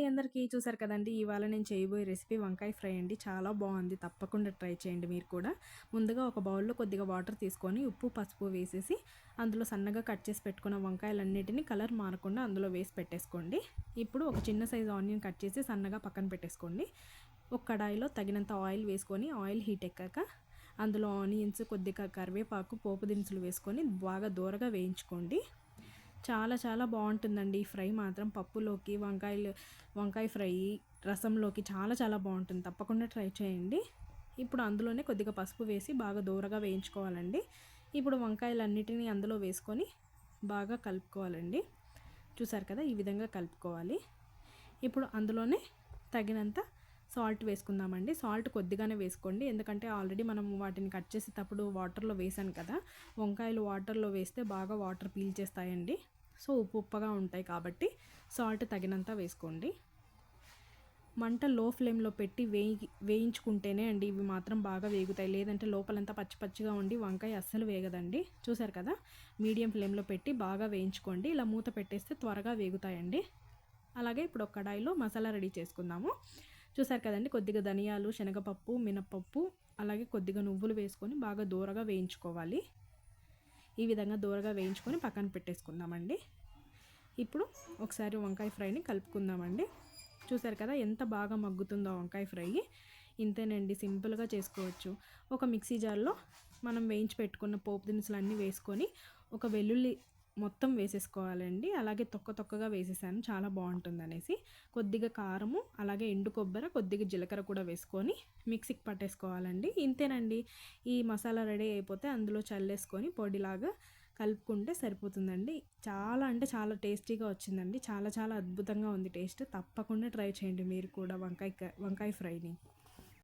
అండి అందరికీ. చూసారు కదండీ! ఇవాళ నేను చేయబోయే రెసిపీ వంకాయ ఫ్రై అండి. చాలా బాగుంది. తప్పకుండా ట్రై చేయండి మీరు కూడా. ముందుగా ఒక బౌల్‌లో కొద్దిగా వాటర్ తీసుకొని ఉప్పు, పసుపు వేసేసి అందులో సన్నగా కట్ చేసి పెట్టుకున్న వంకాయలన్నిటిని కలర్ మారకుండా అందులో వేసి పెట్టేసుకోండి. ఇప్పుడు ఒక చిన్న సైజు ఆనియన్ కట్ చేసి సన్నగా పక్కన పెట్టేసుకోండి. ఒక కడాయిలో తగినంత ఆయిల్ వేసుకొని ఆయిల్ హీట్ ఎక్కాక అందులో ఆనియన్స్, కొద్దిగా కరివేపాకు, పోపు దినుసులు వేసుకొని బాగా దోరగా వేయించుకోండి. చాలా చాలా బాగుంటుందండి ఈ ఫ్రై మాత్రం. పప్పులోకి వంకాయ ఫ్రై రసంలోకి చాలా చాలా బాగుంటుంది. తప్పకుండా ట్రై చేయండి. ఇప్పుడు అందులోనే కొద్దిగా పసుపు వేసి బాగా దూరగా వేయించుకోవాలండి. ఇప్పుడు వంకాయలన్నిటినీ అందులో వేసుకొని బాగా కలుపుకోవాలండి. చూసారు కదా, ఈ విధంగా కలుపుకోవాలి. ఇప్పుడు అందులోనే తగినంత సాల్ట్ వేసుకుందామండి. సాల్ట్ కొద్దిగానే వేసుకోండి, ఎందుకంటే ఆల్రెడీ మనం వాటిని కట్ చేసేటప్పుడు వాటర్లో వేసాను కదా. వంకాయలు వాటర్లో వేస్తే బాగా వాటర్ పీల్చేస్తాయండి. సో ఉప్పుగా ఉంటాయి కాబట్టి సాల్ట్ తగినంత వేసుకోండి. మంట లో ఫ్లేమ్లో పెట్టి వేయించుకుంటేనే అండి ఇవి మాత్రం బాగా వేగుతాయి. లేదంటే లోపలంతా పచ్చి పచ్చిగా ఉండి వంకాయ అస్సలు వేగదండి. చూసారు కదా, మీడియం ఫ్లేమ్లో పెట్టి బాగా వేయించుకోండి. ఇలా మూత పెట్టేస్తే త్వరగా వేగుతాయండి. అలాగే ఇప్పుడు ఒక కడాయిలో మసాలా రెడీ చేసుకుందాము. చూసారు కదండి, కొద్దిగా ధనియాలు, శనగపప్పు, మినపప్పు, అలాగే కొద్దిగా నువ్వులు వేసుకొని బాగా దూరగా వేయించుకోవాలి. ఈ విధంగా దూరగా వేయించుకొని పక్కన పెట్టేసుకుందామండి. ఇప్పుడు ఒకసారి వంకాయ ఫ్రైని కలుపుకుందామండి. చూసారు కదా ఎంత బాగా మగ్గుతుందో వంకాయ ఫ్రై. ఇంతేనండి, సింపుల్గా చేసుకోవచ్చు. ఒక మిక్సీ జార్లో మనం వేయించి పెట్టుకున్న పోపు దినుసులు అన్నీ వేసుకొని ఒక వెల్లుల్లి మొత్తం వేసేసుకోవాలండి. అలాగే తొక్కగా వేసేసాను, చాలా బాగుంటుంది అనేసి. కొద్దిగా కారము, అలాగే ఎండు కొబ్బరి, కొద్దిగా జీలకర్ర కూడా వేసుకొని మిక్సీకి పట్టేసుకోవాలండి. ఇంతేనండి, ఈ మసాలా రెడీ అయిపోతే అందులో చల్లేసుకొని పొడిలాగా కలుపుకుంటే సరిపోతుందండి. చాలా అంటే చాలా టేస్టీగా వచ్చిందండి. చాలా చాలా అద్భుతంగా ఉంది టేస్ట్. తప్పకుండా ట్రై చేయండి మీరు కూడా వంకాయ ఫ్రైని.